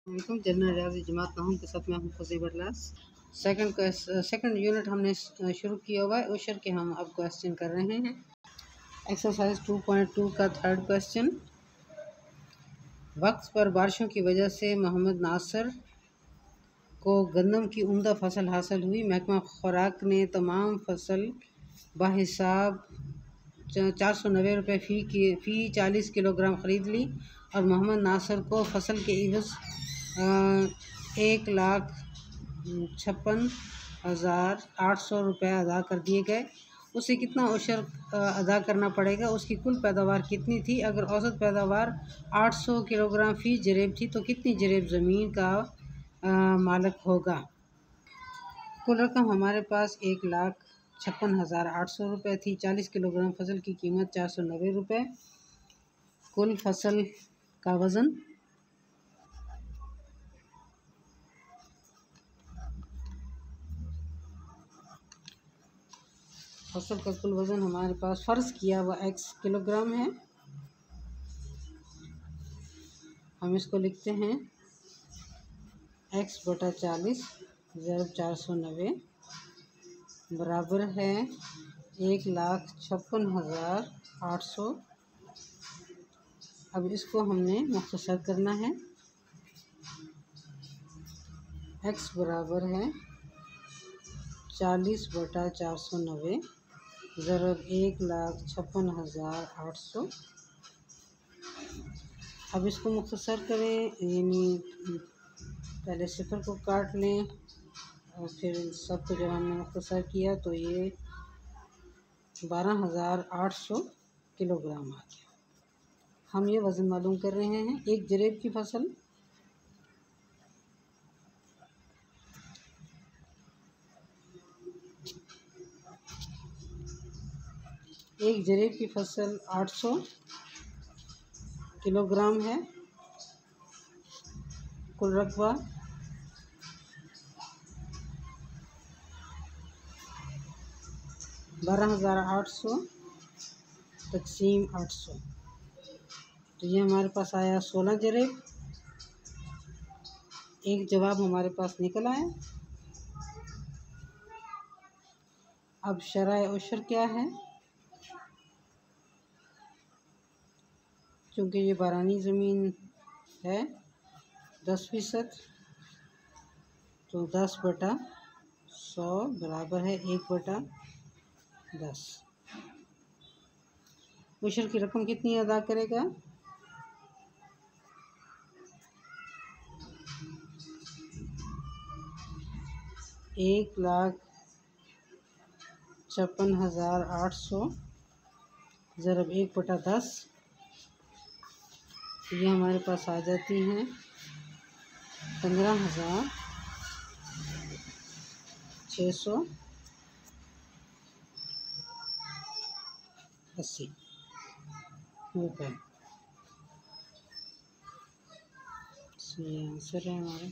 वालेकुम। जनरल रियाजी जमात नाहूम के साथ मैं हूँ फजी बरलास। सेकंड यूनिट हमने शुरू किया हुआ है। उशर के हम अब क्वेश्चन कर रहे हैं। एक्सरसाइज 2.2 का थर्ड क्वेश्चन। वक्त पर बारिशों की वजह से मोहम्मद नासिर को गंदम की उम्दा फसल हासिल हुई। महकमा खुराक ने तमाम फसल बाहिसाब 490 रुपये फ़ी 40 किलोग्राम ख़रीद ली और मोहम्मद नासिर को फसल के इवज़ 1,56,800 रुपये अदा कर दिए गए। उसे कितना उशर अदा करना पड़ेगा? उसकी कुल पैदावार कितनी थी? अगर औसत पैदावार 800 किलोग्राम फ़ी जरेब थी तो कितनी जरेब ज़मीन का मालिक होगा? कुल रकम हमारे पास 1,56,800 रुपये थी। 40 किलोग्राम फसल की कीमत 490 रुपये। कुल फसल का वज़न कुल वज़न हमारे पास फ़र्ज़ किया हुआ x किलोग्राम है। हम इसको लिखते हैं x बटा 40 ज़रब 490 बराबर है 1,56,800। अब इसको हमने मुख्तसर करना है। x बराबर है 40 बटा 490 ज़रब 1,56,800। अब इसको मुख्तसर करें, यानी पहले सिफर को काट लें और फिर सबको जब हमने मुख्तसर किया तो ये 12,800 किलोग्राम आ गया। हम ये वज़न मालूम कर रहे हैं। एक जरेब की फसल एक जरेब की फसल 800 किलोग्राम है। कुल रकबा 12,800 तक़सीम 800, तो ये हमारे पास आया 16 जरेब। एक जवाब हमारे पास निकल आया। अब शरह उशर क्या है? क्योंकि ये बारानी ज़मीन है 10%, तो 10 बटा 100 बराबर है 1 बटा 10। उशर की रकम कितनी अदा करेगा? एक 1,56,800 ज़रब 1 बटा 10, ये हमारे पास आ जाती हैं 15,680 रुपये। ये आंसर है हमारा।